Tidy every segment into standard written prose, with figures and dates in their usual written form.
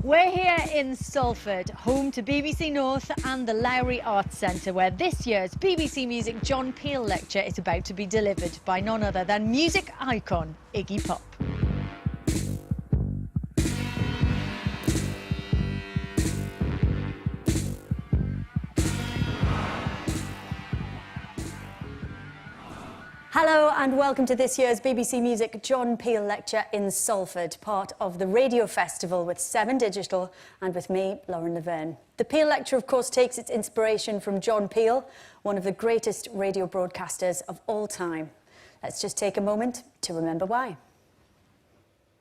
We're here in Salford, home to BBC North and the Lowry Arts Centre, where this year's BBC Music John Peel Lecture is about to be delivered by none other than music icon Iggy Pop. Hello and welcome to this year's BBC Music John Peel Lecture in Salford, part of the Radio Festival with 7 Digital and with me, Lauren Laverne. The Peel Lecture, of course, takes its inspiration from John Peel, one of the greatest radio broadcasters of all time. Let's just take a moment to remember why.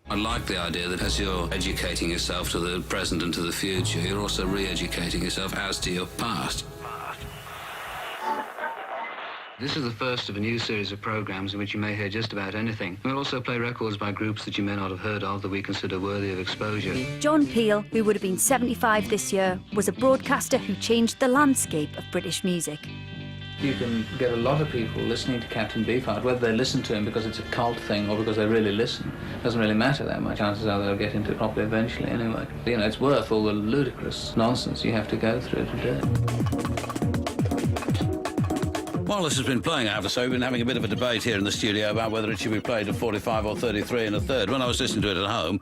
I like the idea that as you're educating yourself to the present and to the future, you're also re-educating yourself as to your past. This is the first of a new series of programmes in which you may hear just about anything. We'll also play records by groups that you may not have heard of that we consider worthy of exposure. John Peel, who would have been 75 this year, was a broadcaster who changed the landscape of British music. You can get a lot of people listening to Captain Beefheart, whether they listen to him because it's a cult thing or because they really listen. It doesn't really matter that much. Chances are they'll get into it properly eventually anyway. You know, it's worth all the ludicrous nonsense you have to go through to do it. While this has been playing, I have to say, we've been having a bit of a debate here in the studio about whether it should be played at 45 or 33 and a third. When I was listening to it at home,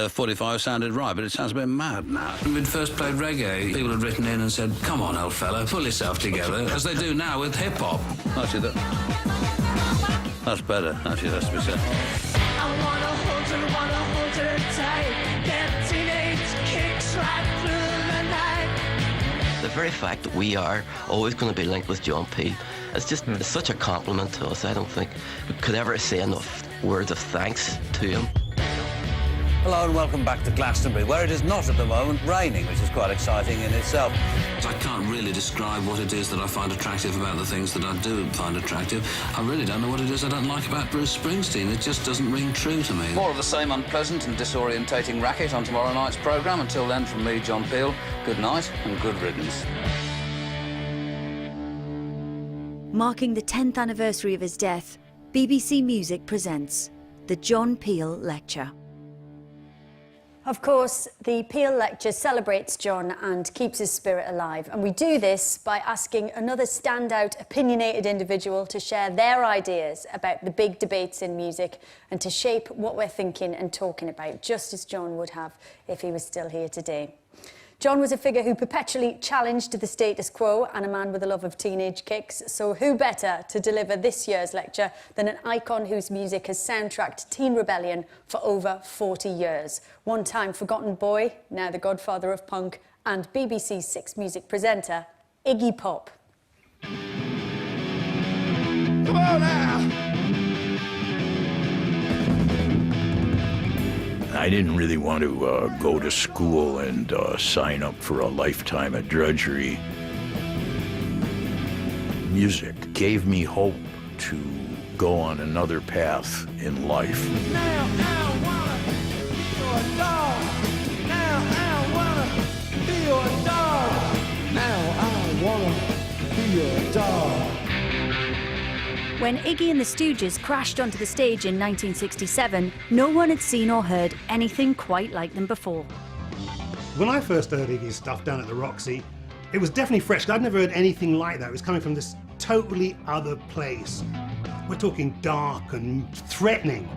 45 sounded right, but it sounds a bit mad now. When we'd first played reggae, people had written in and said, "Come on, old fella, pull yourself together," as they do now with hip-hop. Actually, that's better, actually, that's to be said. I wanna hold her tight, get teenage kicks right through the night. The very fact that we are always going to be linked with John Peel, it's such a compliment to us. I don't think we could ever say enough words of thanks to him. Hello and welcome back to Glastonbury, where it is not at the moment raining, which is quite exciting in itself. I can't really describe what it is that I find attractive about the things that I do find attractive. I really don't know what it is I don't like about Bruce Springsteen. It just doesn't ring true to me. More of the same unpleasant and disorientating racket on tomorrow night's programme. Until then, from me, John Peel, good night and good riddance. Marking the 10th anniversary of his death, BBC Music presents the John Peel Lecture. Of course, the Peel Lecture celebrates John and keeps his spirit alive. And we do this by asking another standout, opinionated individual to share their ideas about the big debates in music and to shape what we're thinking and talking about, just as John would have if he was still here today. John was a figure who perpetually challenged the status quo and a man with a love of teenage kicks. So who better to deliver this year's lecture than an icon whose music has soundtracked teen rebellion for over 40 years. One-time forgotten boy, now the godfather of punk, and BBC Six Music presenter, Iggy Pop. Come on now! I didn't really want to go to school and sign up for a lifetime of drudgery. Music gave me hope to go on another path in life. Now I wanna be your dog. Now I wanna be your dog. Now I wanna be your dog. When Iggy and the Stooges crashed onto the stage in 1967, no one had seen or heard anything quite like them before. When I first heard Iggy's stuff down at the Roxy, it was definitely fresh. I'd never heard anything like that. It was coming from this totally other place. We're talking dark and threatening.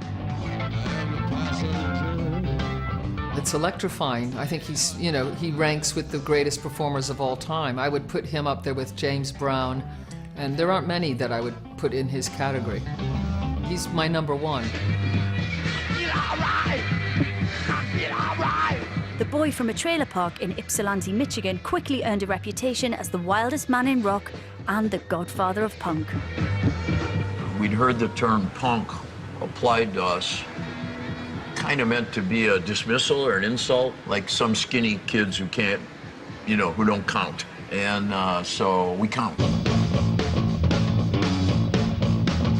It's electrifying. I think he's, you know, he ranks with the greatest performers of all time. I would put him up there with James Brown, and there aren't many that I would put in his category. He's my number one. The boy from a trailer park in Ypsilanti, Michigan, quickly earned a reputation as the wildest man in rock and the godfather of punk. We'd heard the term punk applied to us, kind of meant to be a dismissal or an insult, like some skinny kids who can't, you know, who don't count. And so we count.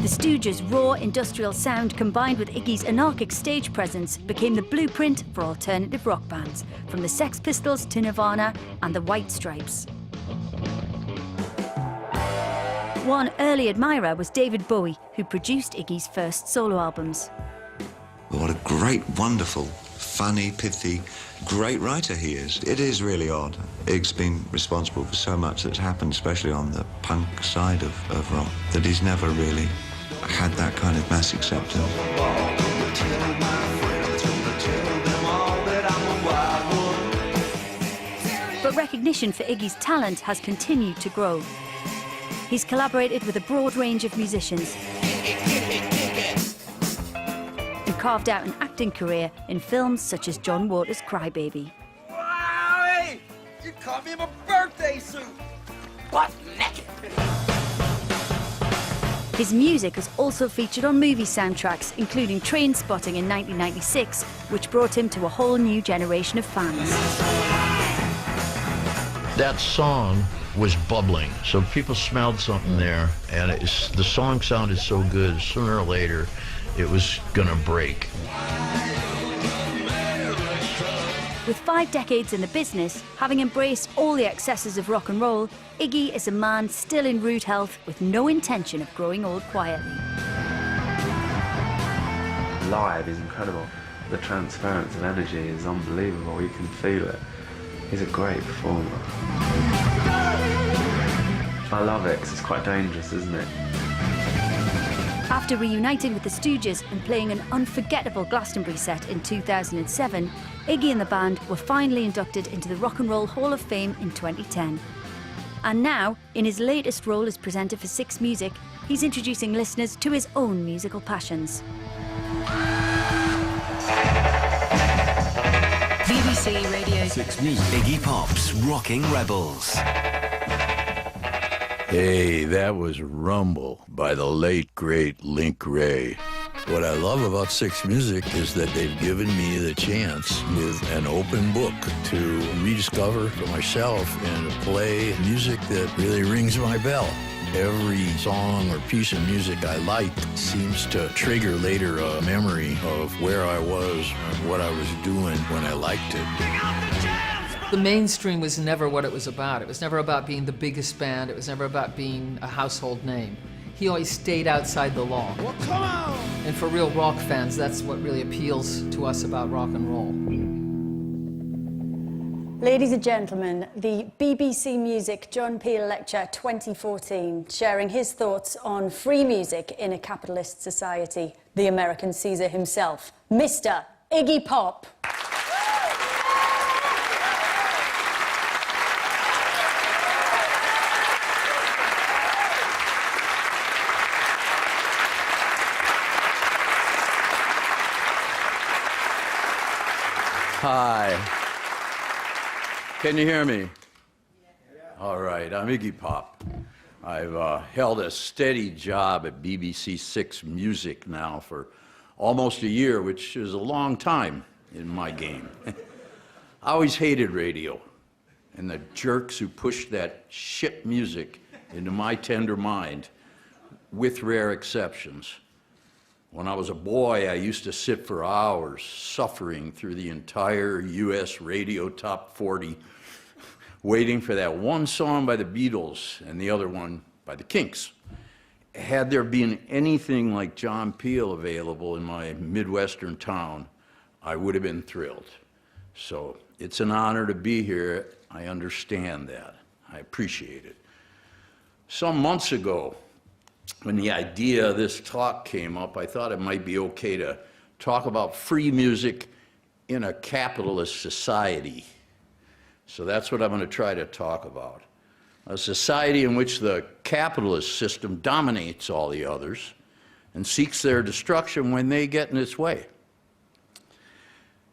The Stooges' raw industrial sound combined with Iggy's anarchic stage presence became the blueprint for alternative rock bands, from the Sex Pistols to Nirvana and the White Stripes. One early admirer was David Bowie, who produced Iggy's first solo albums. What a great, wonderful, funny, pithy, great writer he is. It is really odd. Iggy's been responsible for so much that's happened, especially on the punk side of rock, that he's never really had that kind of mass acceptance. But recognition for Iggy's talent has continued to grow. He's collaborated with a broad range of musicians and carved out an acting career in films such as John Waters' Crybaby. Wow, you caught me in my birthday suit. What? Naked? His music has also featured on movie soundtracks, including Trainspotting in 1996, which brought him to a whole new generation of fans. That song was bubbling, so people smelled something there, and the song sounded so good, sooner or later, it was gonna break. With 5 decades in the business, having embraced all the excesses of rock and roll, Iggy is a man still in rude health with no intention of growing old quietly. Live is incredible. The transference of energy is unbelievable. You can feel it. He's a great performer. I love it because it's quite dangerous, isn't it? After reuniting with the Stooges and playing an unforgettable Glastonbury set in 2007, Iggy and the band were finally inducted into the Rock and Roll Hall of Fame in 2010. And now, in his latest role as presenter for Six Music, he's introducing listeners to his own musical passions. BBC Radio 6 Music. Iggy Pop's Rocking Rebels. Hey, that was Rumble by the late, great Link Wray. What I love about Six Music is that they've given me the chance with an open book to rediscover for myself and to play music that really rings my bell. Every song or piece of music I like seems to trigger later a memory of where I was and what I was doing when I liked it. The mainstream was never what it was about. It was never about being the biggest band. It was never about being a household name. He always stayed outside the law. Well, come on! And for real rock fans, that's what really appeals to us about rock and roll. Ladies and gentlemen, the BBC Music John Peel Lecture 2014, sharing his thoughts on free music in a capitalist society, the American Caesar himself, Mr. Iggy Pop. Hi. Can you hear me? All right, I'm Iggy Pop. I've held a steady job at BBC Six Music now for almost a year, which is a long time in my game. I always hated radio and the jerks who pushed that shit music into my tender mind, with rare exceptions. When I was a boy, I used to sit for hours suffering through the entire US radio top 40, waiting for that one song by the Beatles and the other one by the Kinks. Had there been anything like John Peel available in my Midwestern town, I would have been thrilled. So it's an honor to be here. I understand that. I appreciate it. Some months ago, when the idea of this talk came up, I thought it might be okay to talk about free music in a capitalist society. So that's what I'm going to try to talk about. A society in which the capitalist system dominates all the others and seeks their destruction when they get in its way.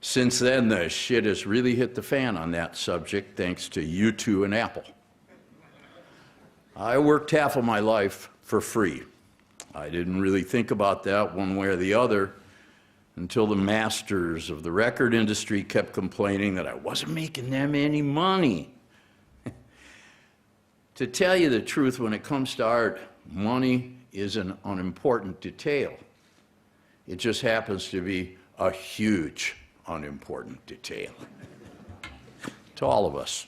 Since then, the shit has really hit the fan on that subject, thanks to U2 and Apple. I worked half of my life for free. I didn't really think about that one way or the other until the masters of the record industry kept complaining that I wasn't making them any money. To tell you the truth, when it comes to art, money is an unimportant detail. It just happens to be a huge unimportant detail to all of us.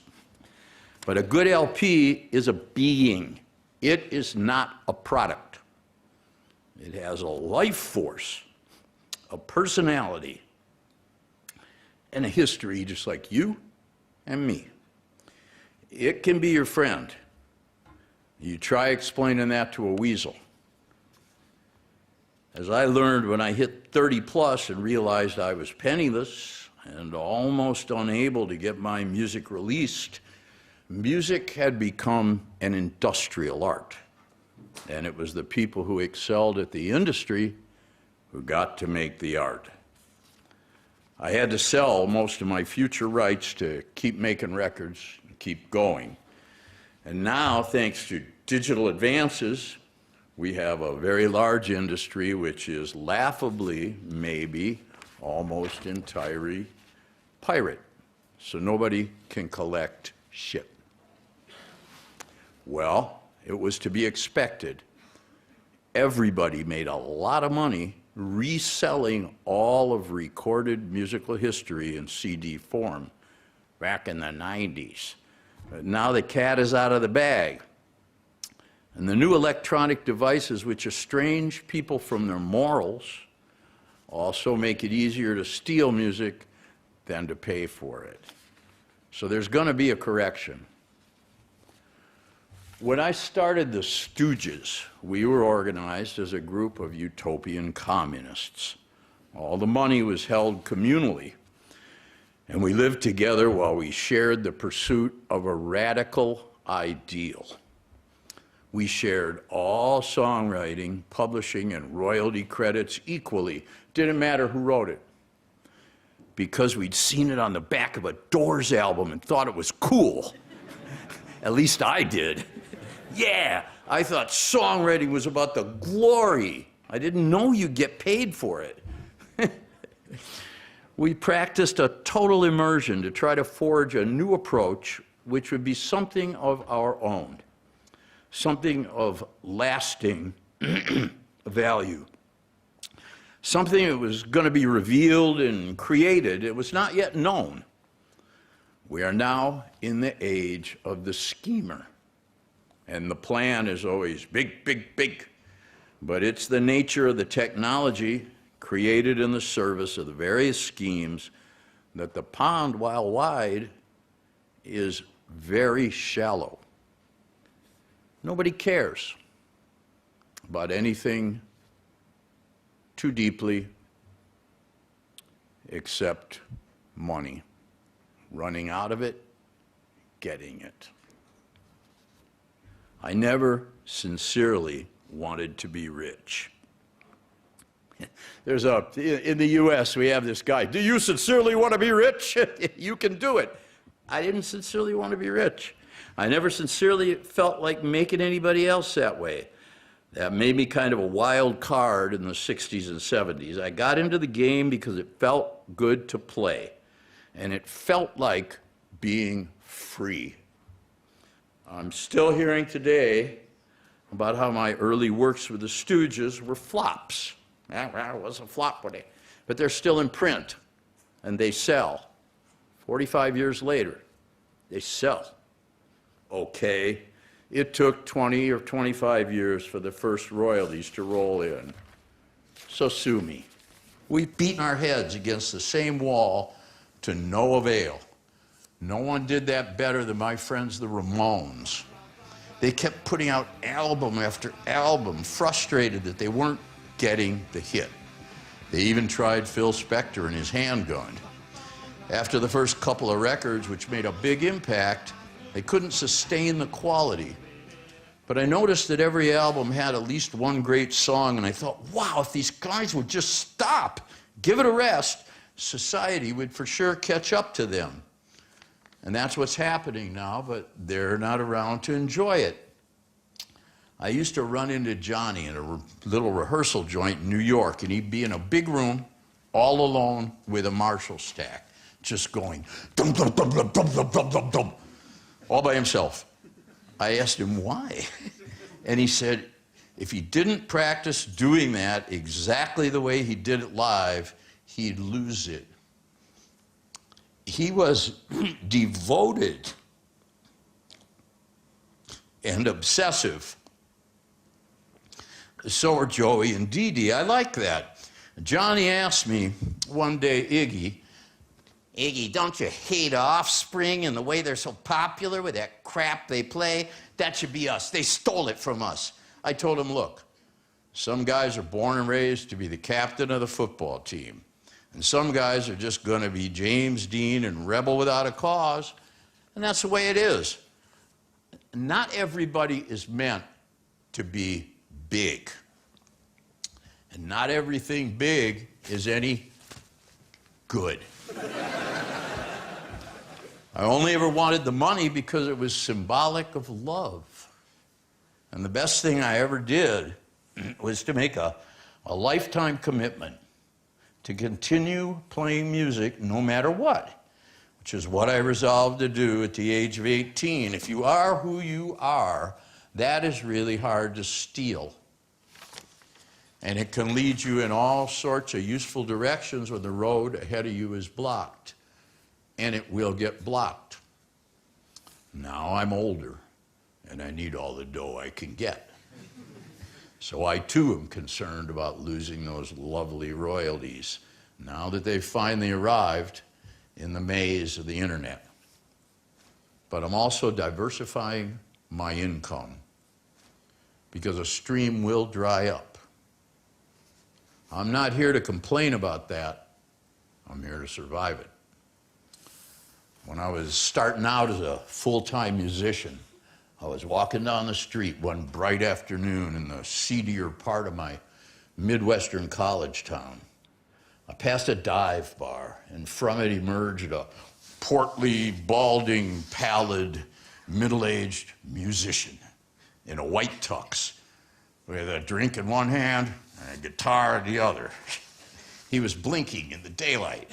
But a good LP is a being. It is not a product. It has a life force, a personality. and a history just like you and me. It can be your friend. You try explaining that to a weasel. As I learned when I hit 30 plus and realized I was penniless and almost unable to get my music released, music had become an industrial art. And it was the people who excelled at the industry who got to make the art. I had to sell most of my future rights to keep making records and keep going. And now, thanks to digital advances, we have a very large industry which is laughably, maybe, almost entirely pirate. So nobody can collect shit. Well, it was to be expected. Everybody made a lot of money reselling all of recorded musical history in CD form back in the 90s. But now the cat is out of the bag. And the new electronic devices which estrange people from their morals also make it easier to steal music than to pay for it. So there's going to be a correction. When I started the Stooges, we were organized as a group of utopian communists. All the money was held communally, and we lived together while we shared the pursuit of a radical ideal. We shared all songwriting, publishing, and royalty credits equally. Didn't matter who wrote it. Because we'd seen it on the back of a Doors album and thought it was cool. At least I did. Yeah, I thought songwriting was about the glory. I didn't know you'd get paid for it. We practiced a total immersion to try to forge a new approach which would be something of our own, something of lasting value, something that was going to be revealed and created. It was not yet known. We are now in the age of the schemer. And the plan is always big, big, big. But it's the nature of the technology created in the service of the various schemes that the pond, while wide, is very shallow. Nobody cares about anything too deeply except money. Running out of it, getting it. I never sincerely wanted to be rich. In the US, we have this guy, do you sincerely want to be rich? You can do it. I didn't sincerely want to be rich. I never sincerely felt like making anybody else that way. That made me kind of a wild card in the 60s and 70s. I got into the game because it felt good to play. And it felt like being free. I'm still hearing today about how my early works with the Stooges were flops. It was a flop, but they're still in print, and they sell. 45 years later, they sell. Okay, it took 20 or 25 years for the first royalties to roll in. So sue me. We've beaten our heads against the same wall to no avail. No one did that better than my friends, the Ramones. They kept putting out album after album, frustrated that they weren't getting the hit. They even tried Phil Spector and his handgun. After the first couple of records, which made a big impact, they couldn't sustain the quality. But I noticed that every album had at least one great song, and I thought, wow, if these guys would just stop, give it a rest, society would for sure catch up to them. And that's what's happening now, but they're not around to enjoy it. I used to run into Johnny in a little rehearsal joint in New York, and he'd be in a big room, all alone with a Marshall stack, just going, dum, dum, dum, dum, dum, dum, dum, dum, dum, all by himself. I asked him why, and he said, if he didn't practice doing that exactly the way he did it live, he'd lose it. He was devoted and obsessive. So are Joey and Dee Dee. I like that. Johnny asked me one day, Iggy, Iggy, don't you hate Offspring and the way they're so popular with that crap they play? That should be us. They stole it from us. I told him, look, some guys are born and raised to be the captain of the football team. And some guys are just going to be James Dean and rebel without a cause. And that's the way it is. Not everybody is meant to be big. And not everything big is any good. I only ever wanted the money because it was symbolic of love. And the best thing I ever did was to make a lifetime commitment to continue playing music no matter what, which is what I resolved to do at the age of 18. If you are who you are, that is really hard to steal. And it can lead you in all sorts of useful directions when the road ahead of you is blocked. And it will get blocked. Now I'm older, and I need all the dough I can get. So I too am concerned about losing those lovely royalties now that they've finally arrived in the maze of the internet. But I'm also diversifying my income because a stream will dry up. I'm not here to complain about that. I'm here to survive it. When I was starting out as a full-time musician, I was walking down the street one bright afternoon in the seedier part of my Midwestern college town. I passed a dive bar, and from it emerged a portly, balding, pallid, middle-aged musician in a white tux with a drink in one hand and a guitar in the other. He was blinking in the daylight.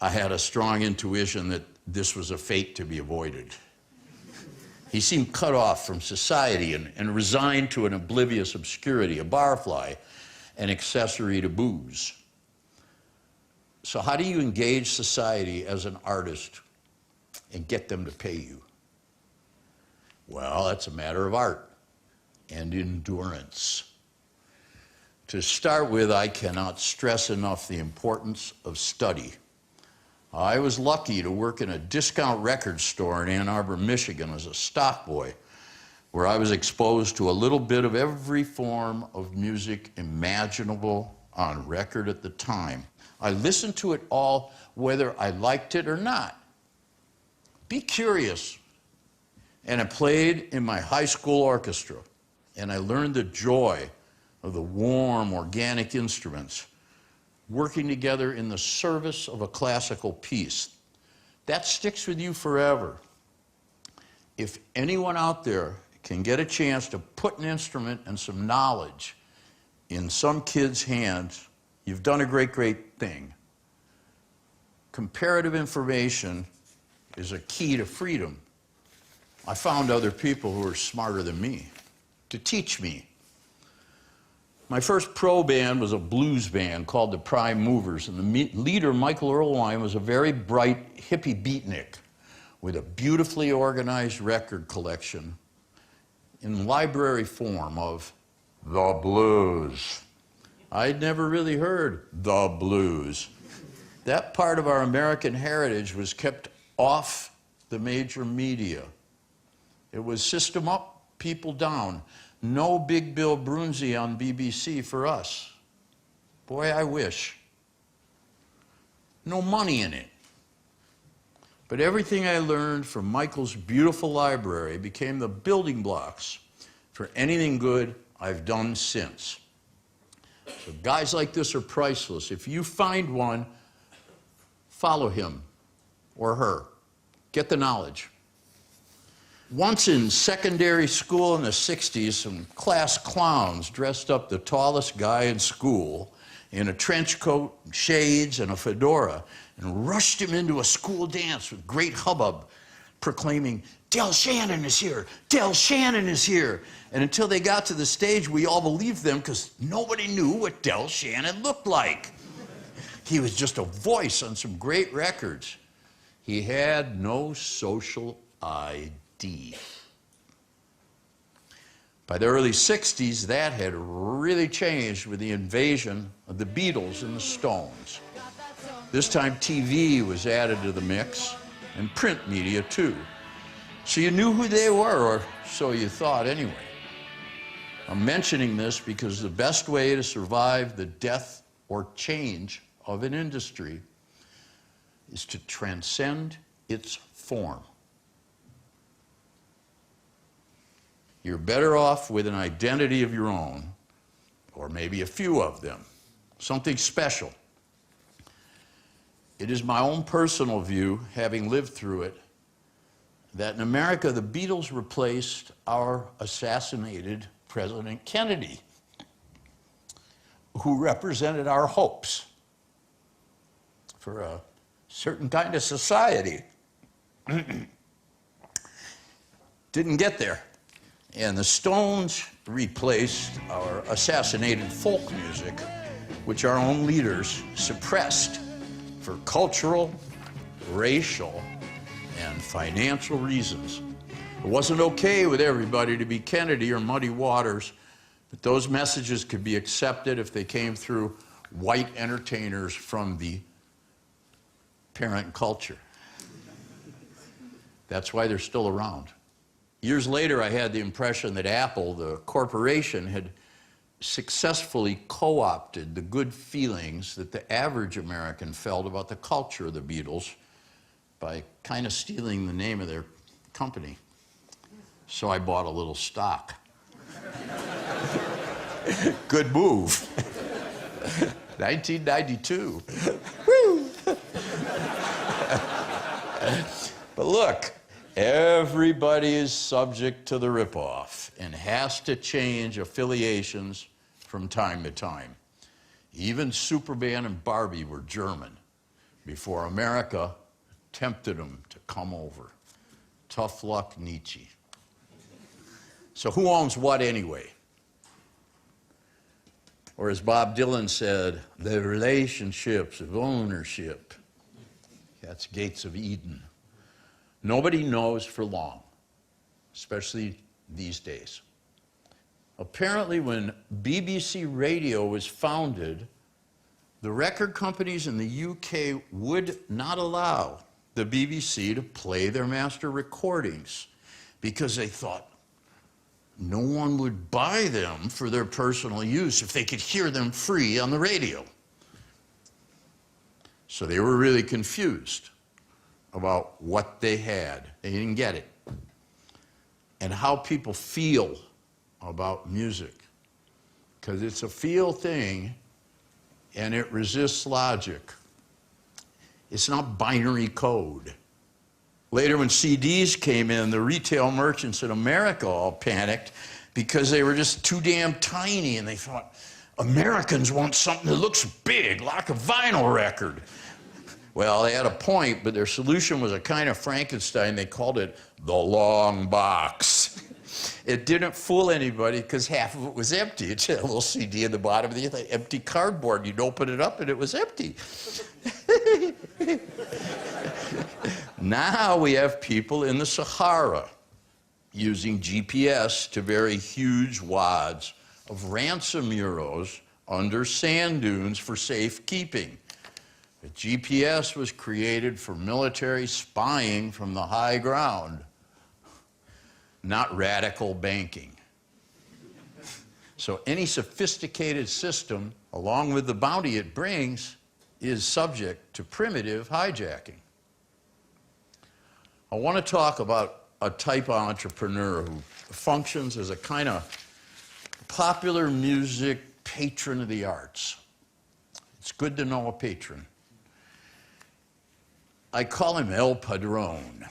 I had a strong intuition that this was a fate to be avoided. He seemed cut off from society and resigned to an oblivious obscurity, a barfly, an accessory to booze. So how do you engage society as an artist and get them to pay you? Well, that's a matter of art and endurance. To start with, I cannot stress enough the importance of study. I was lucky to work in a discount record store in Ann Arbor, Michigan as a stock boy, where I was exposed to a little bit of every form of music imaginable on record at the time. I listened to it all whether I liked it or not. Be curious. And I played in my high school orchestra, and I learned the joy of the warm, organic instruments working together in the service of a classical piece. That sticks with you forever. If anyone out there can get a chance to put an instrument and some knowledge in some kid's hands, you've done a great, great thing. Comparative information is a key to freedom. I found other people who are smarter than me to teach me. My first pro band was a blues band called the Prime Movers, and the leader, Michael Earlwine, was a very bright hippie beatnik with a beautifully organized record collection in library form of the blues. I'd never really heard the blues. That part of our American heritage was kept off the major media. It was system up, people down. No Big Bill Brunzi on BBC for us. Boy, I wish. No money in it. But everything I learned from Michael's beautiful library became the building blocks for anything good I've done since. So guys like this are priceless. If you find one, follow him or her. Get the knowledge. Once in secondary school in the 60s, some class clowns dressed up the tallest guy in school in a trench coat, shades, and a fedora, and rushed him into a school dance with great hubbub, proclaiming, "Del Shannon is here! Del Shannon is here!" And until they got to the stage, we all believed them because nobody knew what Del Shannon looked like. He was just a voice on some great records. He had no social ID. By the early 60s, that had really changed with the invasion of the Beatles and the Stones. This time TV was added to the mix, and print media too. So you knew who they were, or so you thought anyway. I'm mentioning this because the best way to survive the death or change of an industry is to transcend its form. You're better off with an identity of your own, or maybe a few of them, something special. It is my own personal view, having lived through it, that in America the Beatles replaced our assassinated President Kennedy, who represented our hopes for a certain kind of society. Didn't get there. And the Stones replaced our assassinated folk music, which our own leaders suppressed for cultural, racial, and financial reasons. It wasn't okay with everybody to be Kennedy or Muddy Waters, but those messages could be accepted if they came through white entertainers from the parent culture. That's why they're still around. Years later, I had the impression that Apple, the corporation, had successfully co-opted the good feelings that the average American felt about the culture of the Beatles by kind of stealing the name of their company. So I bought a little stock. Good move. 1992. Woo! But look, everybody is subject to the ripoff and has to change affiliations from time to time. Even Superman and Barbie were German before America tempted them to come over. Tough luck, Nietzsche. So who owns what anyway? Or as Bob Dylan said, the relationships of ownership. That's Gates of Eden. Nobody knows for long, especially these days. Apparently, when BBC Radio was founded, the record companies in the UK would not allow the BBC to play their master recordings because they thought no one would buy them for their personal use if they could hear them free on the radio. So they were really confused about what they had. They didn't get it. And how people feel about music. Because it's a feel thing and it resists logic. It's not binary code. Later when CDs came in, the retail merchants in America all panicked because they were just too damn tiny and they thought, Americans want something that looks big, like a vinyl record. Well, they had a point, but their solution was a kind of Frankenstein. They called it the long box. It didn't fool anybody because half of it was empty. It had a little CD in the bottom of the empty cardboard. You'd open it up and it was empty. Now we have people in the Sahara using GPS to vary huge wads of ransom euros under sand dunes for safekeeping. The GPS was created for military spying from the high ground, not radical banking. So any sophisticated system, along with the bounty it brings, is subject to primitive hijacking. I want to talk about a type of entrepreneur who functions as a kind of popular music patron of the arts. It's good to know a patron. I call him El Padrone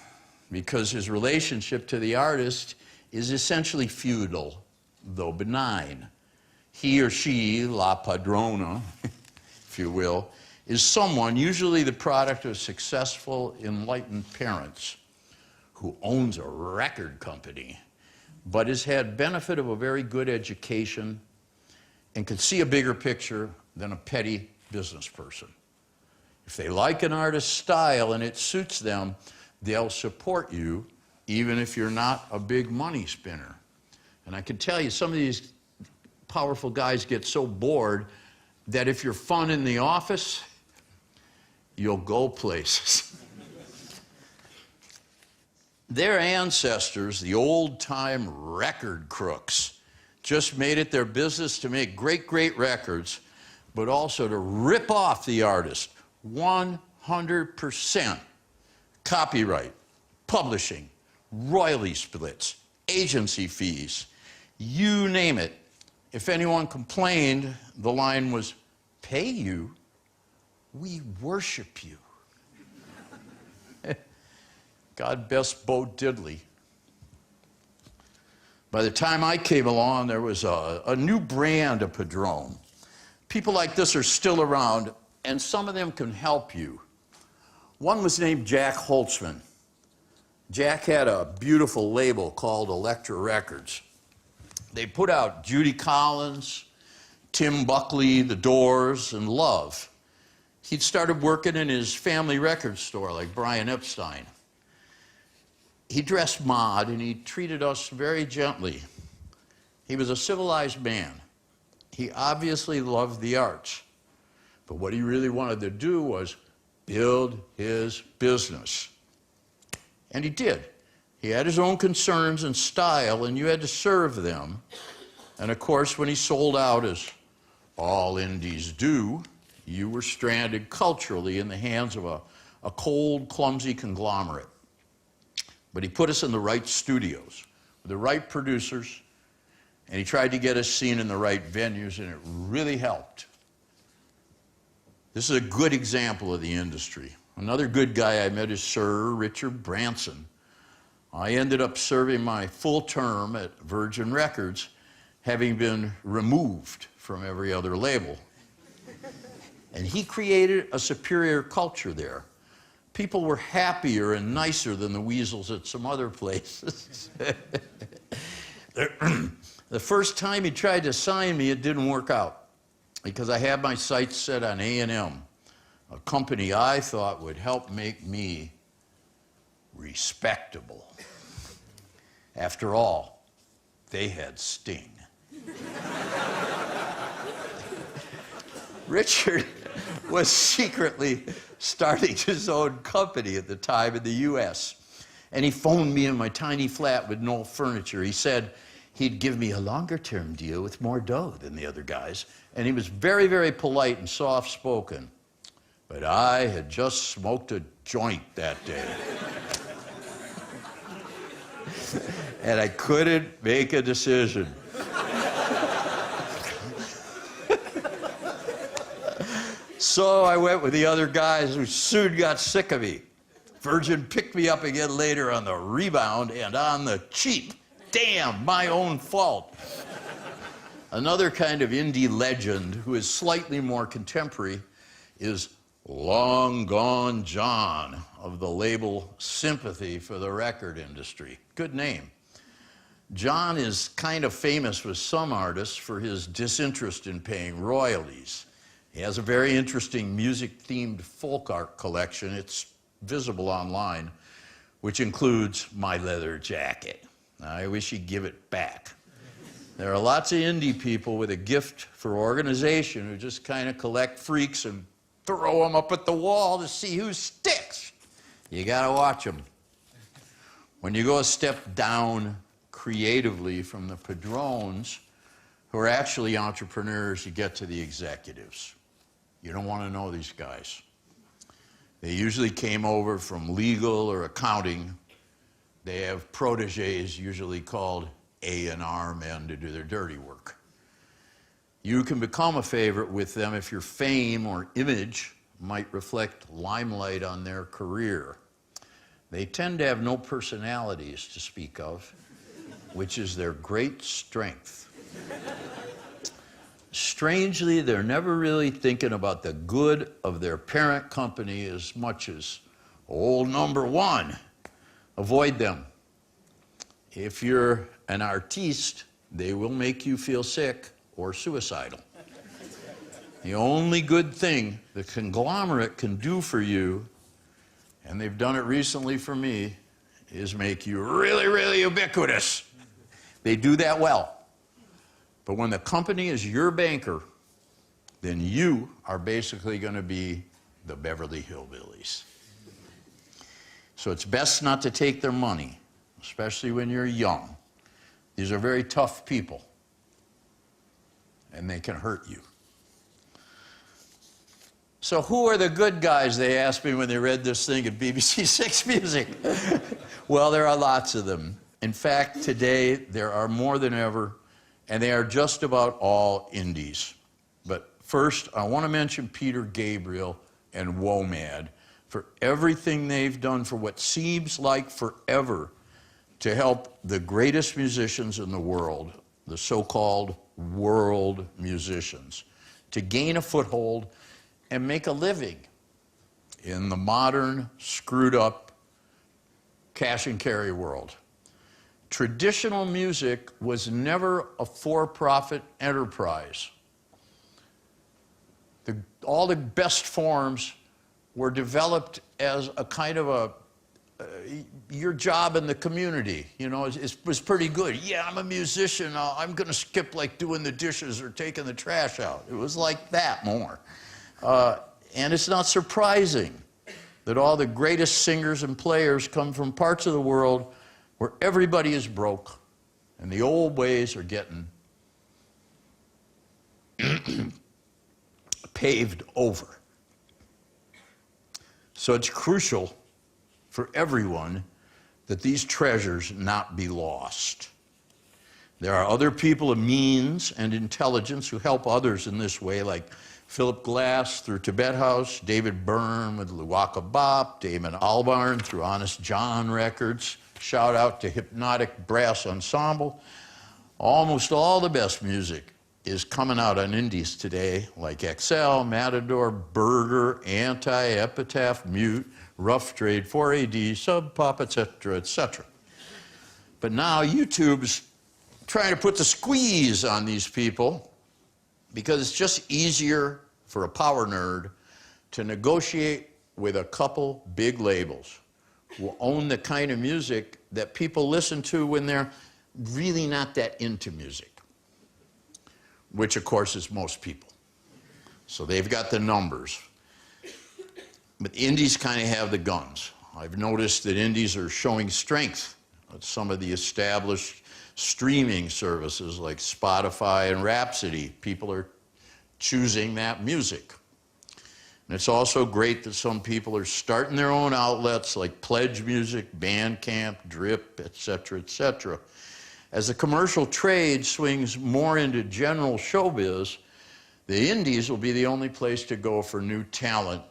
because his relationship to the artist is essentially feudal, though benign. He or she, la padrona, if you will, is someone, usually the product of successful, enlightened parents, who owns a record company, but has had benefit of a very good education and can see a bigger picture than a petty business person. If they like an artist's style and it suits them, they'll support you even if you're not a big money spinner. And I can tell you, some of these powerful guys get so bored that if you're fun in the office, you'll go places. Their ancestors, the old-time record crooks, just made it their business to make great, great records, but also to rip off the artist. 100% copyright, publishing, royalty splits, agency fees, you name it. If anyone complained, the line was, "Pay you? We worship you." God bless Bo Diddley. By the time I came along, there was a new brand of Padron. People like this are still around, and some of them can help you. One was named Jack Holtzman. Jack had a beautiful label called Elektra Records. They put out Judy Collins, Tim Buckley, The Doors, and Love. He'd started working in his family record store like Brian Epstein. He dressed mod and he treated us very gently. He was a civilized man. He obviously loved the arts. But what he really wanted to do was build his business. And he did. He had his own concerns and style, and you had to serve them. And of course, when he sold out, as all indies do, you were stranded culturally in the hands of a cold, clumsy conglomerate. But he put us in the right studios, with the right producers, and he tried to get us seen in the right venues, and it really helped. This is a good example of the industry. Another good guy I met is Sir Richard Branson. I ended up serving my full term at Virgin Records, having been removed from every other label. And he created a superior culture there. People were happier and nicer than the weasels at some other places. The first time he tried to sign me, it didn't work out because I had my sights set on A&M, a company I thought would help make me respectable. After all, they had Sting. Richard was secretly starting his own company at the time in the U.S. And he phoned me in my tiny flat with no furniture. He said he'd give me a longer-term deal with more dough than the other guys. And he was very, very polite and soft-spoken. But I had just smoked a joint that day. And I couldn't make a decision. So I went with the other guys who soon got sick of me. Virgin picked me up again later on the rebound and on the cheap. Damn, my own fault. Another kind of indie legend who is slightly more contemporary is Long Gone John of the label Sympathy for the Record Industry. Good name. John is kind of famous with some artists for his disinterest in paying royalties. He has a very interesting music-themed folk art collection. It's visible online, which includes my leather jacket. I wish he'd give it back. There are lots of indie people with a gift for organization who just kind of collect freaks and throw them up at the wall to see who sticks. You gotta watch them. When you go a step down creatively from the padrones, who are actually entrepreneurs, you get to the executives. You don't want to know these guys. They usually came over from legal or accounting. They have protégés, usually called A&R men, to do their dirty work. You can become a favorite with them if your fame or image might reflect limelight on their career. They tend to have no personalities to speak of, which is their great strength. Strangely, they're never really thinking about the good of their parent company as much as old number one. Avoid them. If you're an artiste, they will make you feel sick or suicidal. The only good thing the conglomerate can do for you, and they've done it recently for me, is make you really, really ubiquitous. They do that well. But when the company is your banker, then you are basically going to be the Beverly Hillbillies. So it's best not to take their money, especially when you're young. These are very tough people, and they can hurt you. So who are the good guys, they asked me when they read this thing at BBC Six Music. Well, there are lots of them. In fact, today there are more than ever, and they are just about all indies. But first, I want to mention Peter Gabriel and WOMAD for everything they've done for what seems like forever to help the greatest musicians in the world, the so-called world musicians, to gain a foothold and make a living in the modern, screwed-up cash and carry world. Traditional music was never a for-profit enterprise. All the best forms were developed as a kind of your job in the community. You know, it was pretty good. Yeah, I'm a musician. I'm going to skip like doing the dishes or taking the trash out. It was like that more. And it's not surprising that all the greatest singers and players come from parts of the world where everybody is broke and the old ways are getting paved over. So it's crucial for everyone that these treasures not be lost. There are other people of means and intelligence who help others in this way, like Philip Glass through Tibet House, David Byrne with Luwaka Bop, Damon Albarn through Honest John Records. Shout out to Hypnotic Brass Ensemble. Almost all the best music is coming out on indies today, like XL, Matador, Burger, Anti, Epitaph, Mute, Rough Trade, 4AD, Sub Pop, etc., etc. But now YouTube's trying to put the squeeze on these people because it's just easier for a power nerd to negotiate with a couple big labels who own the kind of music that people listen to when they're really not that into music, which of course is most people. So they've got the numbers. But indies kind of have the guns. I've noticed that indies are showing strength at some of the established streaming services like Spotify and Rhapsody. People are choosing that music. And it's also great that some people are starting their own outlets like Pledge Music, Bandcamp, Drip, etc., etc. As the commercial trade swings more into general showbiz, the indies will be the only place to go for new talent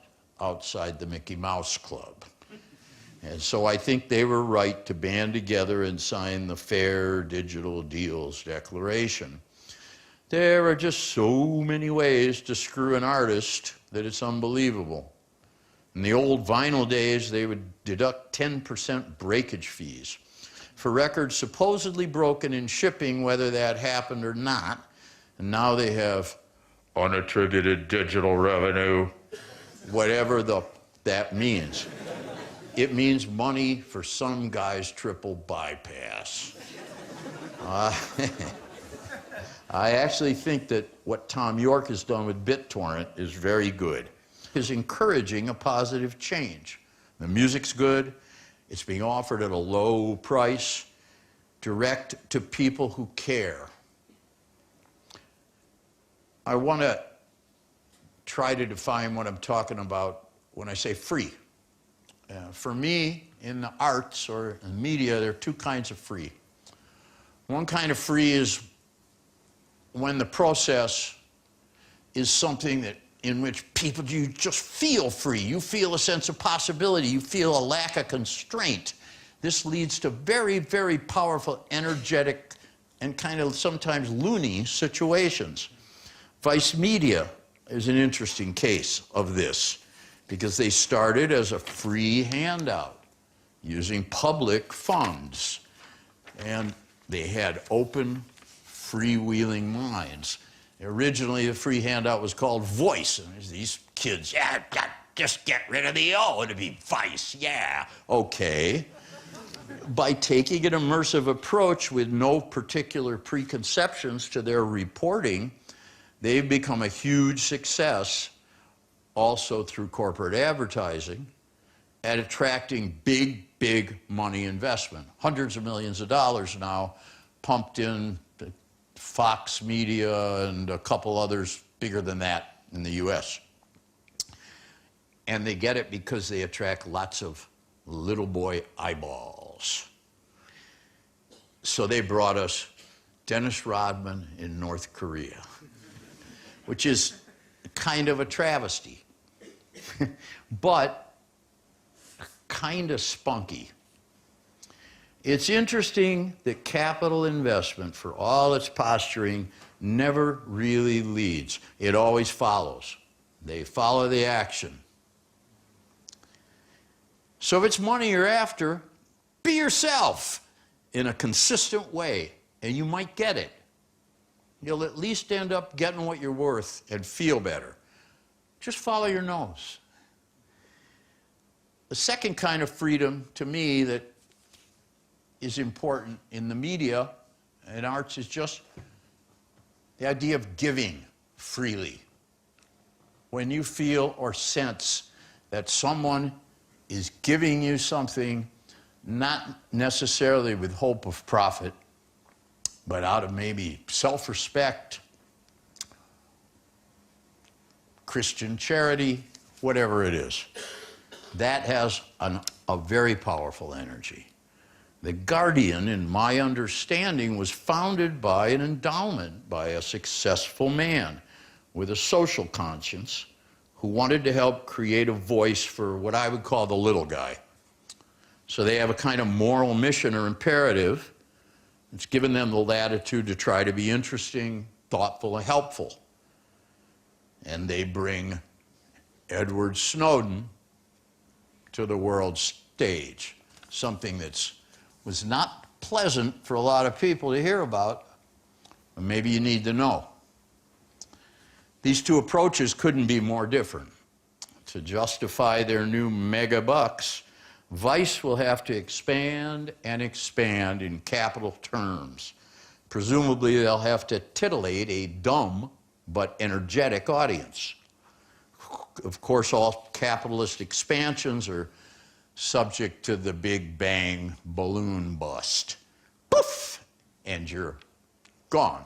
outside the Mickey Mouse Club. And so I think they were right to band together and sign the Fair Digital Deals Declaration. There are just so many ways to screw an artist that it's unbelievable. In the old vinyl days, they would deduct 10% breakage fees for records supposedly broken in shipping, whether that happened or not. And now they have unattributed digital revenue, whatever that means. It means money for some guy's triple bypass. I actually think that what Tom York has done with BitTorrent is very good. It's encouraging a positive change. The music's good. It's being offered at a low price, direct to people who care. I want to try to define what I'm talking about when I say free. For me, in the arts or in media, there are two kinds of free. One kind of free is when the process is something in which people, you just feel free. You feel a sense of possibility. You feel a lack of constraint. This leads to very, very powerful, energetic, and kind of sometimes loony situations. Vice Media is an interesting case of this because they started as a free handout using public funds. And they had open, freewheeling minds. Originally, the free handout was called Voice. And there's these kids, yeah, just get rid of the O, it'll be Vice, yeah. Okay. By taking an immersive approach with no particular preconceptions to their reporting, they've become a huge success also through corporate advertising, at attracting big, big money investment. Hundreds of millions of dollars now pumped in Fox Media and a couple others bigger than that in the US. And they get it because they attract lots of little boy eyeballs. So they brought us Dennis Rodman in North Korea, which is kind of a travesty, but kind of spunky. It's interesting that capital investment, for all its posturing, never really leads. It always follows. They follow the action. So if it's money you're after, be yourself in a consistent way, and you might get it. You'll at least end up getting what you're worth and feel better. Just follow your nose. The second kind of freedom, to me, that is important in the media and arts is just the idea of giving freely. When you feel or sense that someone is giving you something, not necessarily with hope of profit, but out of maybe self-respect, Christian charity, whatever it is, that has a very powerful energy. The Guardian, in my understanding, was founded by an endowment by a successful man with a social conscience who wanted to help create a voice for what I would call the little guy. So they have a kind of moral mission or imperative. It's given them the latitude to try to be interesting, thoughtful, and helpful. And they bring Edward Snowden to the world stage, something that was not pleasant for a lot of people to hear about, but maybe you need to know. These two approaches couldn't be more different. To justify their new mega bucks, Vice will have to expand and expand in capital terms. Presumably, they'll have to titillate a dumb but energetic audience. Of course, all capitalist expansions are subject to the Big Bang balloon bust. Poof! And you're gone.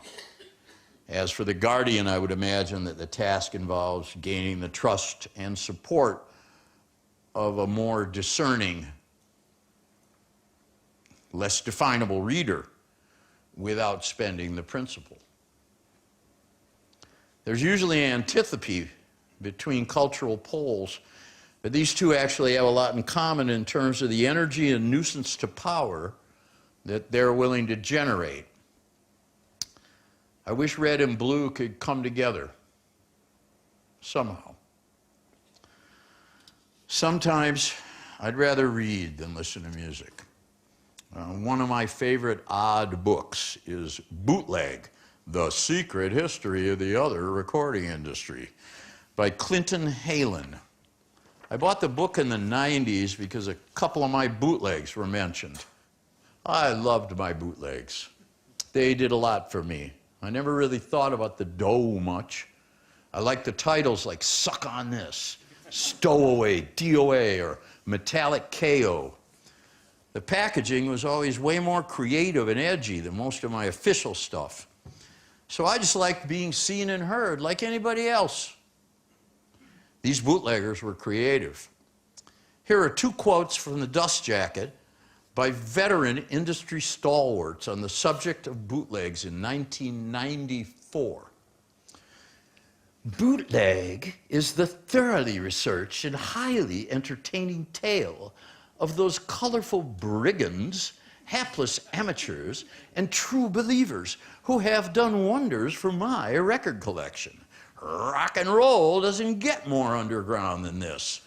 As for the Guardian, I would imagine that the task involves gaining the trust and support of a more discerning, less definable reader without spending the principle. There's usually an antipathy between cultural poles, but these two actually have a lot in common in terms of the energy and nuisance to power that they're willing to generate. I wish red and blue could come together somehow. Sometimes I'd rather read than listen to music. One of my favorite odd books is Bootleg, The Secret History of the Other Recording Industry by Clinton Halen. I bought the book in the 90s because a couple of my bootlegs were mentioned. I loved my bootlegs. They did a lot for me. I never really thought about the dough much. I liked the titles like Suck on This, Stowaway, DOA, or Metallic KO. The packaging was always way more creative and edgy than most of my official stuff. So I just liked being seen and heard like anybody else. These bootleggers were creative. Here are two quotes from the Dust Jacket by veteran industry stalwarts on the subject of bootlegs in 1994. Bootleg is the thoroughly researched and highly entertaining tale of those colorful brigands, hapless amateurs, and true believers who have done wonders for my record collection. Rock and roll doesn't get more underground than this.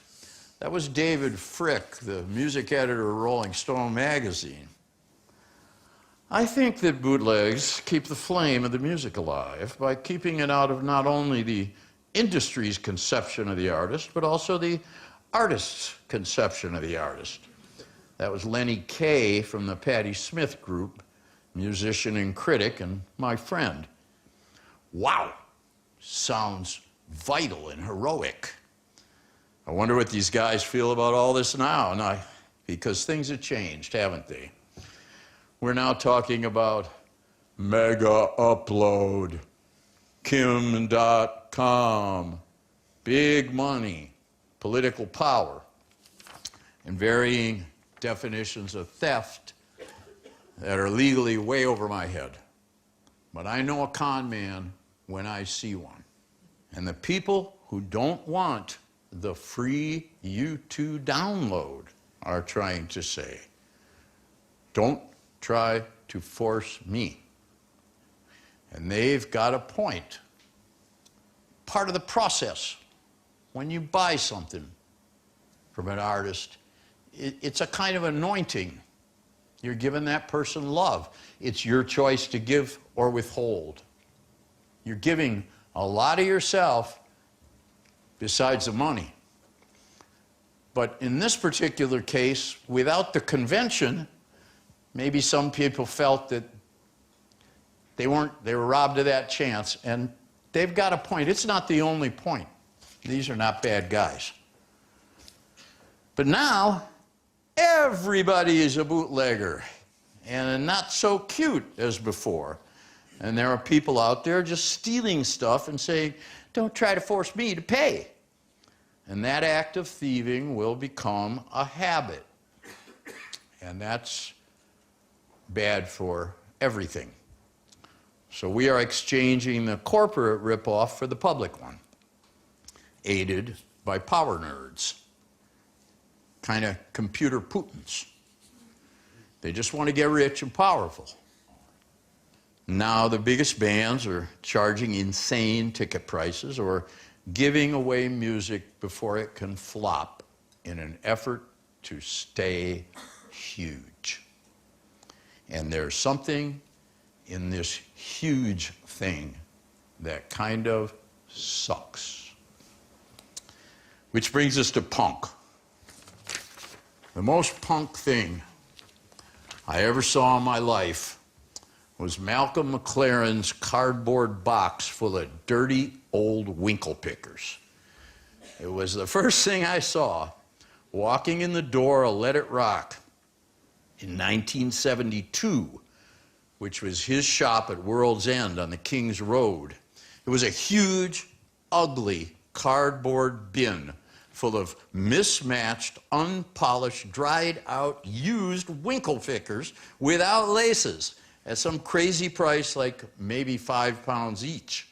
That was David Frick, the music editor of Rolling Stone magazine. I think that bootlegs keep the flame of the music alive by keeping it out of not only the industry's conception of the artist, but also the artist's conception of the artist. That was Lenny Kaye from the Patti Smith Group, musician and critic, and my friend. Wow, sounds vital and heroic. I wonder what these guys feel about all this now, because things have changed, haven't they? We're now talking about mega upload, Kim.com, big money, political power, and varying definitions of theft that are legally way over my head. But I know a con man when I see one. And the people who don't want the free U2 download are trying to say, don't try to force me. And they've got a point. Part of the process, when you buy something from an artist, it's a kind of anointing. You're giving that person love. It's your choice to give or withhold. You're giving a lot of yourself besides the money. But in this particular case, without the convention, maybe some people felt that they were robbed of that chance, and they've got a point. It's not the only point. These are not bad guys. But now, everybody is a bootlegger, and not so cute as before. And there are people out there just stealing stuff and saying, don't try to force me to pay. And that act of thieving will become a habit. And that's bad for everything. So we are exchanging the corporate ripoff for the public one, aided by power nerds, kind of computer Putins. They just want to get rich and powerful. Now the biggest bands are charging insane ticket prices or giving away music before it can flop in an effort to stay huge. And there's something in this huge thing that kind of sucks. Which brings us to punk. The most punk thing I ever saw in my life was Malcolm McLaren's cardboard box full of dirty old winkle pickers. It was the first thing I saw walking in the door of Let It Rock in 1972, which was his shop at World's End on the King's Road. It was a huge, ugly cardboard bin full of mismatched, unpolished, dried out, used winkle pickers without laces at some crazy price like maybe £5 each.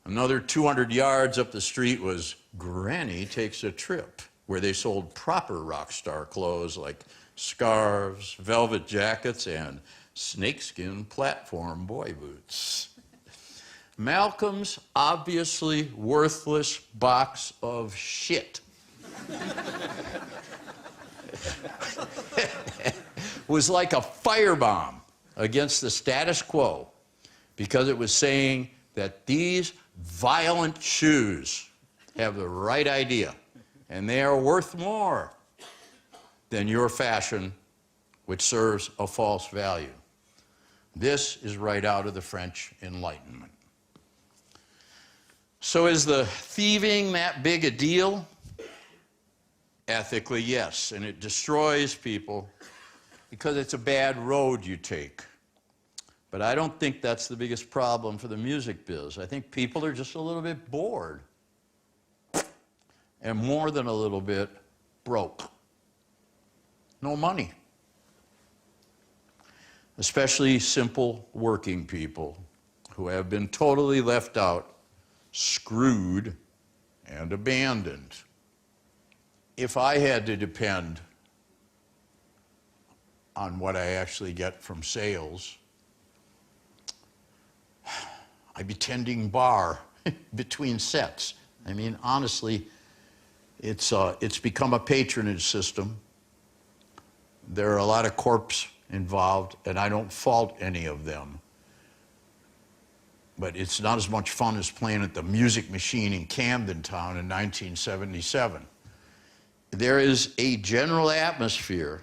Another 200 yards up the street was Granny Takes a Trip, where they sold proper rock star clothes like scarves, velvet jackets, and snakeskin platform boy boots. Malcolm's obviously worthless box of shit was like a firebomb against the status quo, because it was saying that these violent shoes have the right idea and they are worth more than your fashion, which serves a false value. This is right out of the French Enlightenment. So is the thieving that big a deal? Ethically, yes, and it destroys people because it's a bad road you take. But I don't think that's the biggest problem for the music biz. I think people are just a little bit bored, and more than a little bit, broke. No money. Especially simple working people who have been totally left out, screwed, and abandoned. If I had to depend on what I actually get from sales, I'd be tending bar between sets. I mean, honestly, it's become a patronage system. There are a lot of corps involved, and I don't fault any of them. But it's not as much fun as playing at the Music Machine in Camden Town in 1977. There is a general atmosphere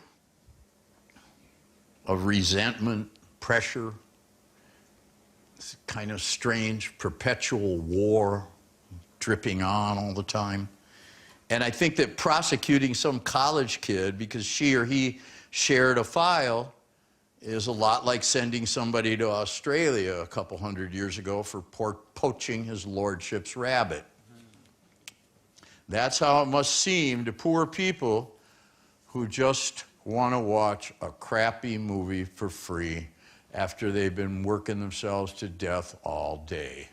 of resentment, pressure, this kind of strange perpetual war dripping on all the time. And I think that prosecuting some college kid because she or he shared a file is a lot like sending somebody to Australia a couple hundred years ago for poaching his lordship's rabbit. That's how it must seem to poor people who just want to watch a crappy movie for free after they've been working themselves to death all day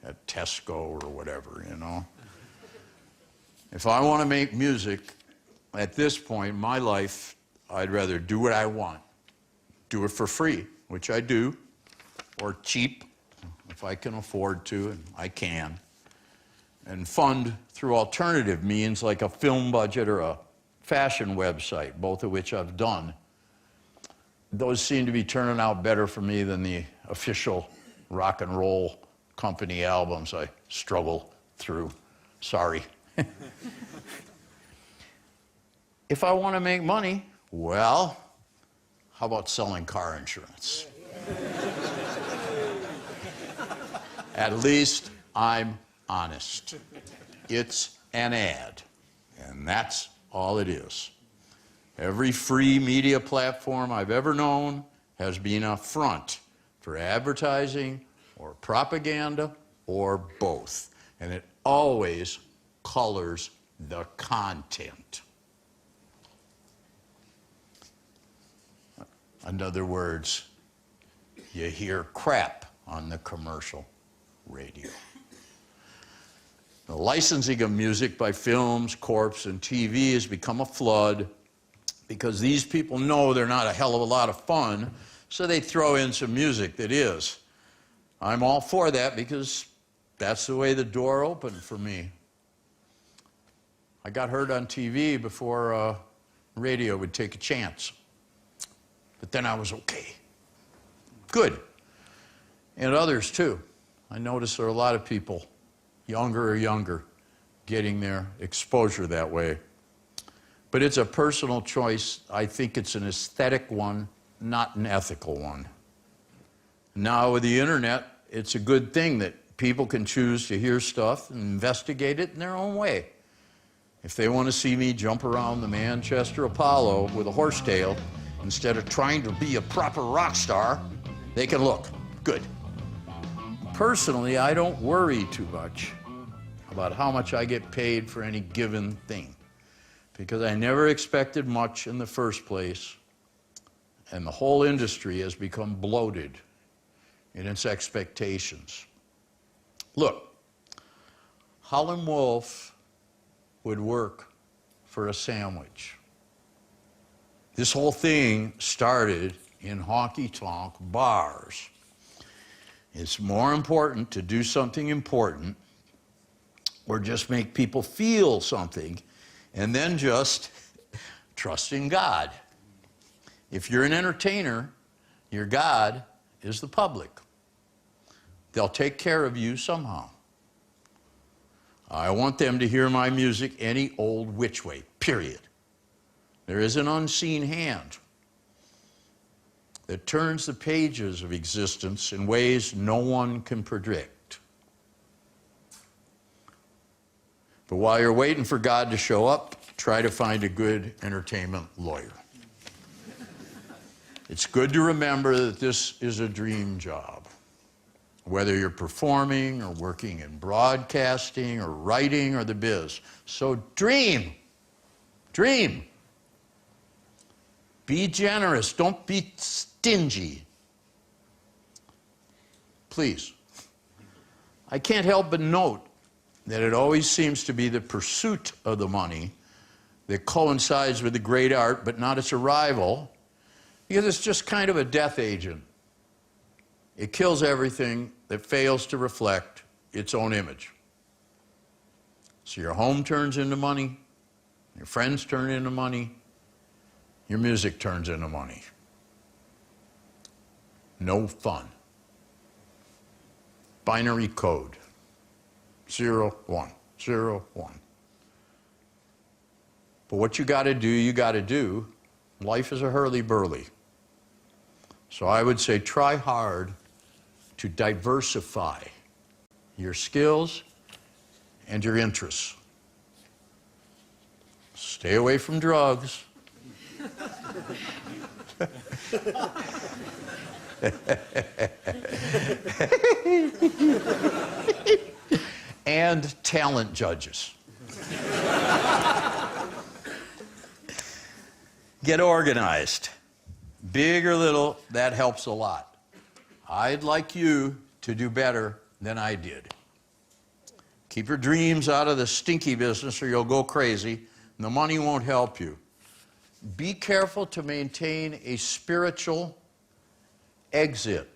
at Tesco or whatever, you know. If I want to make music, at this point in my life, I'd rather do what I want. Do it for free, which I do, or cheap, if I can afford to, and I can. And fund through alternative means like a film budget or a fashion website, both of which I've done. Those seem to be turning out better for me than the official rock and roll company albums I struggle through. Sorry. If I want to make money, well, how about selling car insurance? At least I'm honest. It's an ad, and that's all it is. Every free media platform I've ever known has been a front for advertising or propaganda or both, and it always colors the content. In other words, you hear crap on the commercial radio. The licensing of music by films, corps, and TV has become a flood because these people know they're not a hell of a lot of fun, so they throw in some music that is. I'm all for that because that's the way the door opened for me. I got heard on TV before radio would take a chance. But then I was okay. Good. And others too. I notice there are a lot of people, younger or younger, getting their exposure that way. But it's a personal choice. I think it's an aesthetic one, not an ethical one. Now with the internet, it's a good thing that people can choose to hear stuff and investigate it in their own way. If they want to see me jump around the Manchester Apollo with a horsetail instead of trying to be a proper rock star, they can look. Good. Personally, I don't worry too much about how much I get paid for any given thing because I never expected much in the first place, and the whole industry has become bloated in its expectations. Look, Howlin' Wolf would work for a sandwich. This whole thing started in honky-tonk bars. It's more important to do something important or just make people feel something and then just trust in God. If you're an entertainer, your God is the public. They'll take care of you somehow. I want them to hear my music any old which way, period. There is an unseen hand that turns the pages of existence in ways no one can predict. But while you're waiting for God to show up, try to find a good entertainment lawyer. It's good to remember that this is a dream job. Whether you're performing or working in broadcasting or writing or the biz. So dream. Dream. Be generous. Don't be stingy. Please. I can't help but note that it always seems to be the pursuit of the money that coincides with the great art, but not its arrival, because it's just kind of a death agent. It kills everything that fails to reflect its own image. So your home turns into money, your friends turn into money, your music turns into money. No fun. Binary code. 0, 1, 0, 1. But what you got to do, you got to do. Life is a hurly-burly. So I would say try hard to diversify your skills and your interests. Stay away from drugs. And talent judges. Get organized. Big or little, that helps a lot. I'd like you to do better than I did. Keep your dreams out of the stinky business or you'll go crazy, and the money won't help you. Be careful to maintain a spiritual exit.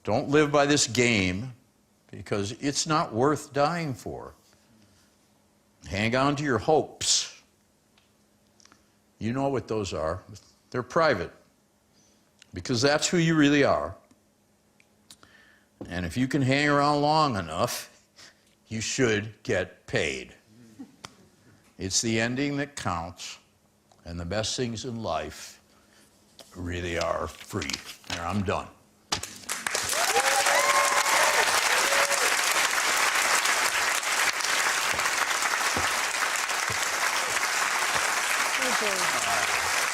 Don't live by this game, because it's not worth dying for. Hang on to your hopes. You know what those are. They're private, because that's who you really are. And if you can hang around long enough, you should get paid. It's the ending that counts, and the best things in life really are free. There, I'm done.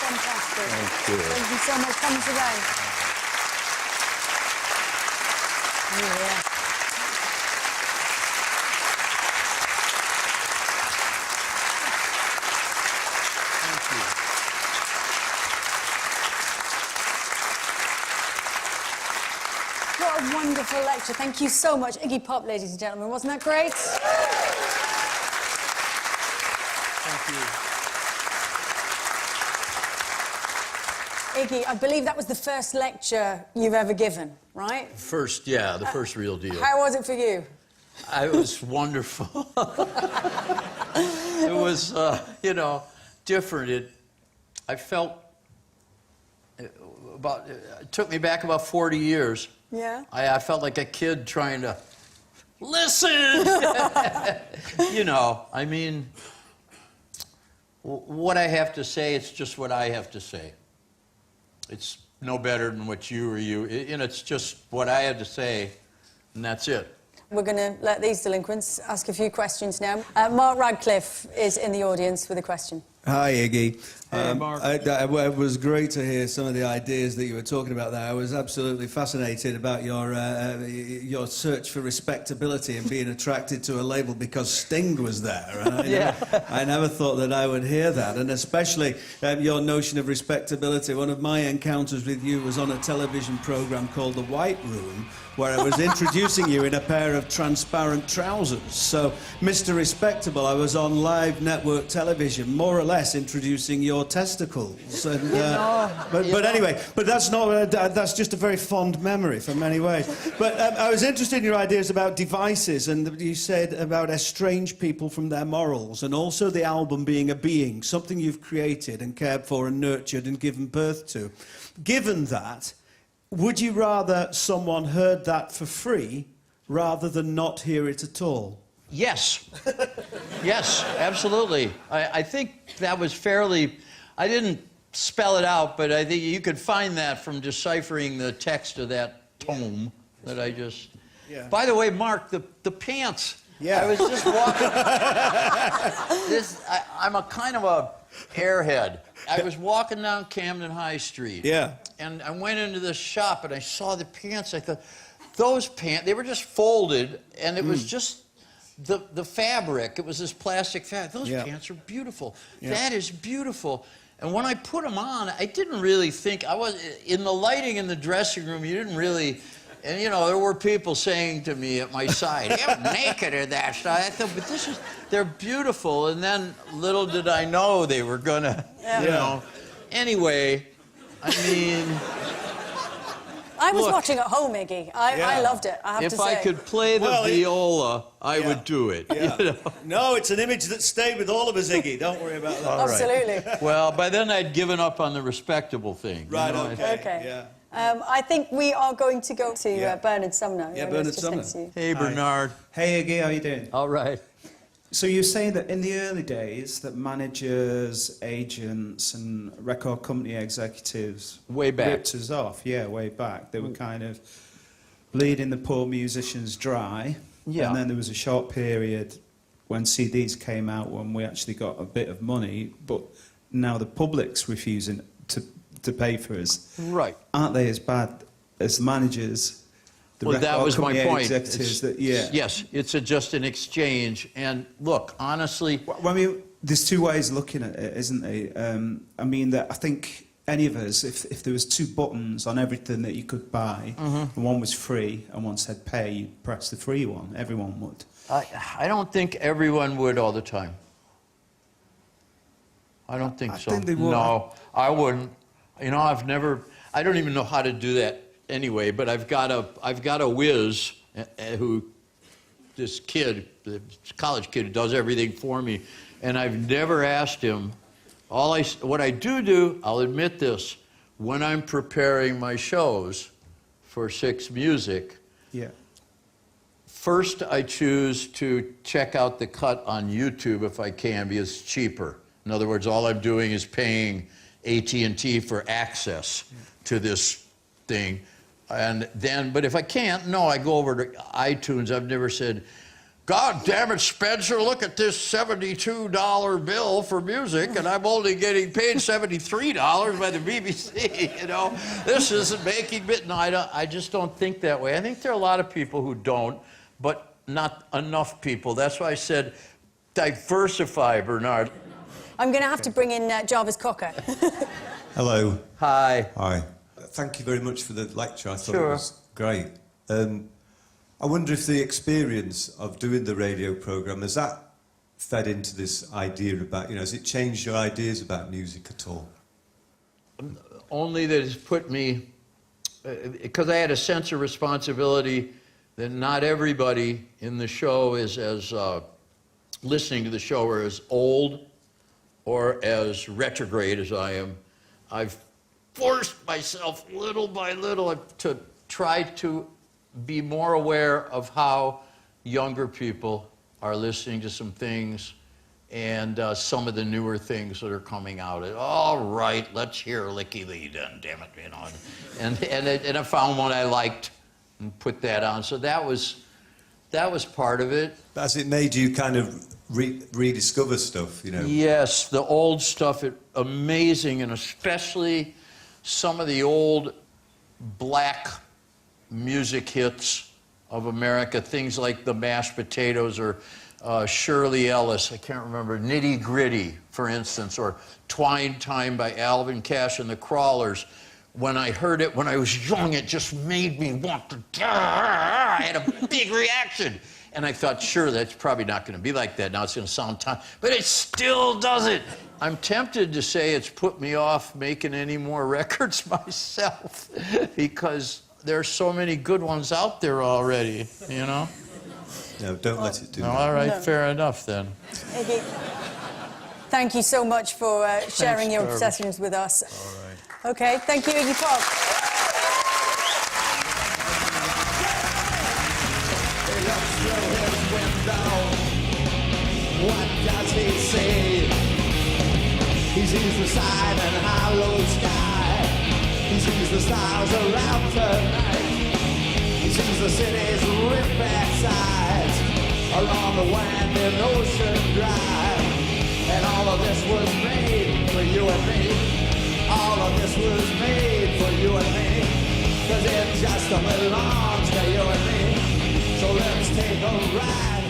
Fantastic. Thank you. Thank you so much. Come today. Yeah. What a wonderful lecture. Thank you so much. Iggy Pop, ladies and gentlemen. Wasn't that great? Thank you. Iggy, I believe that was the first lecture you've ever given, right? First, yeah, the first real deal. How was it for you? It was wonderful. It was, you know, different. I felt it took me back about 40 years. Yeah. I felt like a kid trying to listen. You know, I mean, what I have to say, it's just what I have to say. It's no better than what you or you, and it's just what I had to say, and that's it. We're going to let these delinquents ask a few questions now. Mark Radcliffe is in the audience with a question. Hi, Iggy. Hey, Mark. It was great to hear some of the ideas that you were talking about there. I was absolutely fascinated about your search for respectability and being attracted to a label because Sting was there. And I never thought that I would hear that, and especially your notion of respectability. One of my encounters with you was on a television program called The White Room, where I was introducing you in a pair of transparent trousers. So, Mr. Respectable, I was on live network television, more or less introducing your testicles. And, but anyway, but that's not. That's just a very fond memory for many ways. But I was interested in your ideas about devices, and you said about estrange people from their morals, and also the album being a being, something you've created and cared for and nurtured and given birth to. Given that, would you rather someone heard that for free rather than not hear it at all? Yes. Yes, absolutely. I think that was fairly... I didn't spell it out, but I think you could find that from deciphering the text of that tome that I just... Yeah. By the way, Mark, the pants... Yeah. I was just walking... I'm a kind of a airhead. I was walking down Camden High Street. Yeah. And I went into this shop and I saw the pants. I thought, those pants, they were just folded, and it was just the fabric. It was this plastic fabric. Those pants are beautiful. Yeah. That is beautiful. And when I put them on, I didn't really think, in the lighting in the dressing room, you didn't really, and you know, there were people saying to me at my side, "You're naked or that stuff." I thought, but they're beautiful. And then little did I know they were gonna, you know. Anyway, I mean... I was watching at home, Iggy. I loved it, I have to say. If I could play the viola, I would do it. Yeah. You know? No, it's an image that stayed with all of us, Iggy. Don't worry about that. Absolutely. Well, by then I'd given up on the respectable thing. Right, you know? okay. Yeah. I think we are going to go to Bernard Sumner. Yeah, Bernard Sumner. Hey, Bernard. Hey, Iggy, how you doing? All right. So you're saying that in the early days that managers, agents and record company executives way back ripped us off, way back. They were kind of bleeding the poor musicians dry. Yeah. And then there was a short period when CDs came out, when we actually got a bit of money, but now the public's refusing to pay for us. Right. Aren't they as bad as managers? The Well, that record was my company point. executives that, yeah. Yes, it's just an exchange. And look, honestly... Well, I mean, there's two ways of looking at it, isn't there? I mean, that I think any of us, if there was two buttons on everything that you could buy, and one was free and one said pay, you'd press the free one. Everyone would. I don't think everyone would all the time. I don't think so. I think they would. No, I wouldn't. You know, I don't even know how to do that anyway, but I've got a whiz this kid, the college kid who does everything for me, and I've never asked him. What I do, I'll admit this, when I'm preparing my shows for Six Music, yeah. First I choose to check out the cut on YouTube if I can, because it's cheaper. In other words, all I'm doing is paying AT&T for access to this thing. And then, but if I can't, no, I go over to iTunes. I've never said, God damn it, Spencer, look at this $72 bill for music, and I'm only getting paid $73 by the BBC, you know? This isn't making it. No, I just don't think that way. I think there are a lot of people who don't, but not enough people. That's why I said diversify, Bernard. I'm going to have to bring in Jarvis Cocker. Hello. Hi. Hi. Thank you very much for the lecture. I thought Sure. it was great. I wonder if the experience of doing the radio programme, has that fed into this idea about, you know, has it changed your ideas about music at all? Only that it's put me, because I had a sense of responsibility that not everybody in the show is as, listening to the show are as old or as retrograde as I am. I've forced myself little by little to try to be more aware of how younger people are listening to some things and some of the newer things that are coming out. All right, let's hear Licky Lee then, damn it, you know. And I found one I liked and put that on. So that was part of it. Has it made you kind of rediscover stuff, you know? Yes, the old stuff, amazing, and especially some of the old black music hits of America, things like the Mashed Potatoes or Shirley Ellis, I can't remember, Nitty Gritty, for instance, or Twine Time by Alvin Cash and the Crawlers. When I heard it when I was young, it just made me want to, I had a big reaction. And I thought, sure, that's probably not going to be like that. Now it's going to sound time, but it still does it. I'm tempted to say it's put me off making any more records myself because there's so many good ones out there already, you know? No, don't let it do that. All right, No. fair enough then. Iggy, thank you so much for sharing your Jarvis. obsessions with us. All right. Okay, thank you, Iggy Pop. What does he see? He sees the side and hollow sky. He sees the stars around tonight. He sees the city's ripped sides along the winding ocean drive. And all of this was made for you and me. All of this was made for you and me. 'Cause it just belongs to you and me. So let's take a ride.